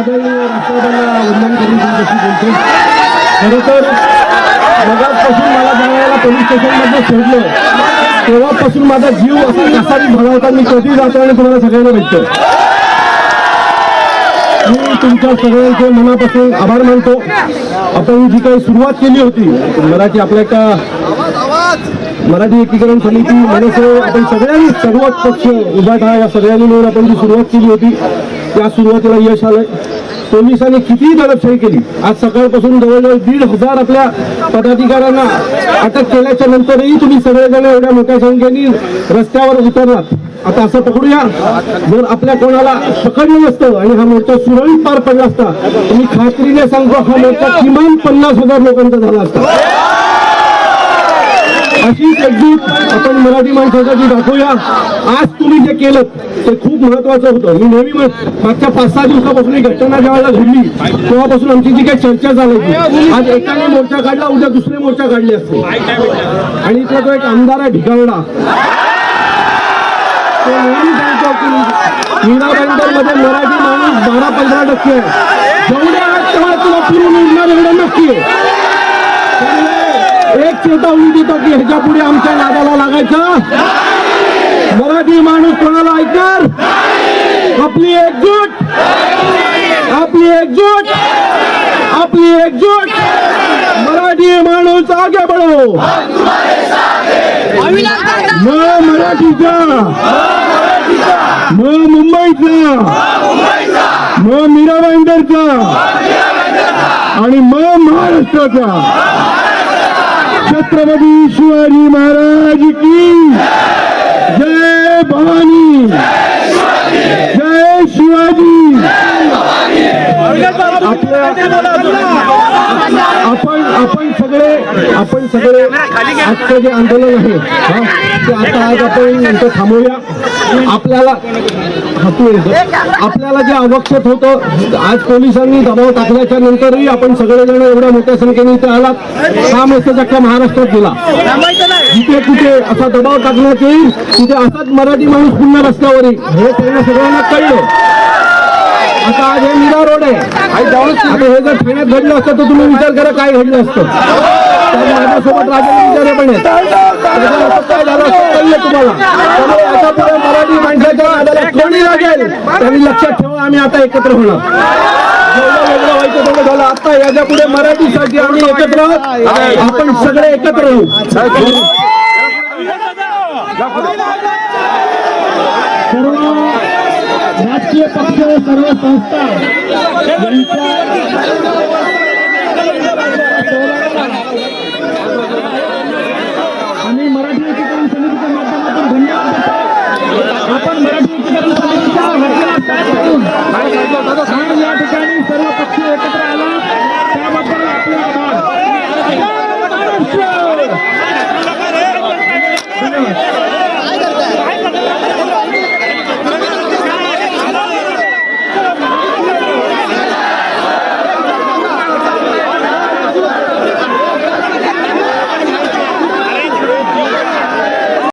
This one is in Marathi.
आदरणीय राष्ट्रपतींना वंदन करून तुमच्याशी बोलतो. खरं तर मगाचपासून मला ज्यावेळेला पोलीस स्टेशनमध्ये सोडलं तेव्हापासून माझा जीव असा कसाही झाला होता. मी कधी जातो आणि तुम्हाला सगळ्यांना भेटतो. मी तुमच्या सगळ्यांचे मनापासून आभार मानतो. आपण जी काही सुरुवात केली होती मराठी आपल्या एका मराठी एकीकरण समिती मनसे आपण सगळ्यांनी सर्वच पक्ष उभाटा या सगळ्यांनी मिळून आपण जी सुरुवात केली होती त्या सुरुवातीला यश आलंय. पोलिसांनी किती दडपशाही केली. आज सकाळपासून जवळजवळ 1,500 आपल्या पदाधिकाऱ्यांना अटक केल्याच्या नंतरही तुम्ही सगळेजण एवढ्या मोठ्या संख्येने रस्त्यावर उतरलात. आता असं पकडूया जर आपल्या कोणाला पकडलं नसतं आणि हा मोर्चा सुरळीत पार पडला असता तर मी खात्रीने सांगतो हा मोर्चा किमान 50,000 लोकांचा झाला असता. अशीच एकजूट आपण मराठी माणसासाठी दाखवूया. आज तुम्ही जे केलं ते खूप महत्वाचं होतं. मी नेहमी मागच्या 5-6 दिवसापासून ही घटना ज्यावेळेला घडली तेव्हापासून आमची जी काही चर्चा चालायची आज एकाने मोर्चा काढला उद्या दुसरे मोर्चा काढले असते. आणि इथला तो एक आमदार आहे भिकावडा तो नेहमी सांगतो की मीरा भाईंदरमध्ये मराठी माणूस 12-15% आहे. जेवढे आहेत तेव्हा तुला फिरून उडणार एवढं नक्की आहे. एक चेतावणी देतो की ह्याच्या पुढे आमच्या नादाला लागायचं. मराठी माणूस कोणाला ऐकणार. आपली एकजूट आपली एकजूट आपली एकजूट मराठी माणूस आगे बढो. म मराठीचा म मुंबईचा म मीरा भाईंदरचा आणि म महाराष्ट्राचा. छत्रपती शिवाजी महाराज की जय भवानी जय शिवाजी. आपण सगळे आजचं जे आंदोलन आहे ते आता आज आपण थांबवूया. आपल्याला जे आवश्यक होतं आज पोलिसांनी दबाव टाकल्याच्या नंतरही आपण सगळेजण एवढ्या मोठ्या संख्येने इथे आलात. हा मेसेज अख्ख्या महाराष्ट्रात गेला. जिथे कुठे असा दबाव टाकण्यात येईल तिथे असाच मराठी माणूस पुन्हा रस्त्यावर येईल हे त्यांना सगळ्यांना कळलं. आता आज हे मीरा रोड आहे. आता हे जर ठाण्यात घडलं असतं तर तुम्ही विचार करा काय घडलं असतं. माझ्यासोबत राजेंद्र विचारे पण आहेत. काय झालं असं कळलं तुम्हाला. त्यामुळे आता पुढे मराठी माणसाच्या नादाला कोणी लागेल त्यांनी लक्षात ठेवा आम्ही आता एकत्र होणार. जेवढं वेगळं व्हायचं तेवढं झालं. आता याच्या पुढे मराठीसाठी आम्ही एकत्र आहोत. आपण सगळे एकत्र राहू. सर्व राजकीय पक्ष सर्व संस्था आम्ही मराठी एकीकरण समितीच्या माध्यमातून धन्यवाद देतो. आपण मराठी एकीकरण समितीच्या वतीने या ठिकाणी सर्व पक्ष एकत्र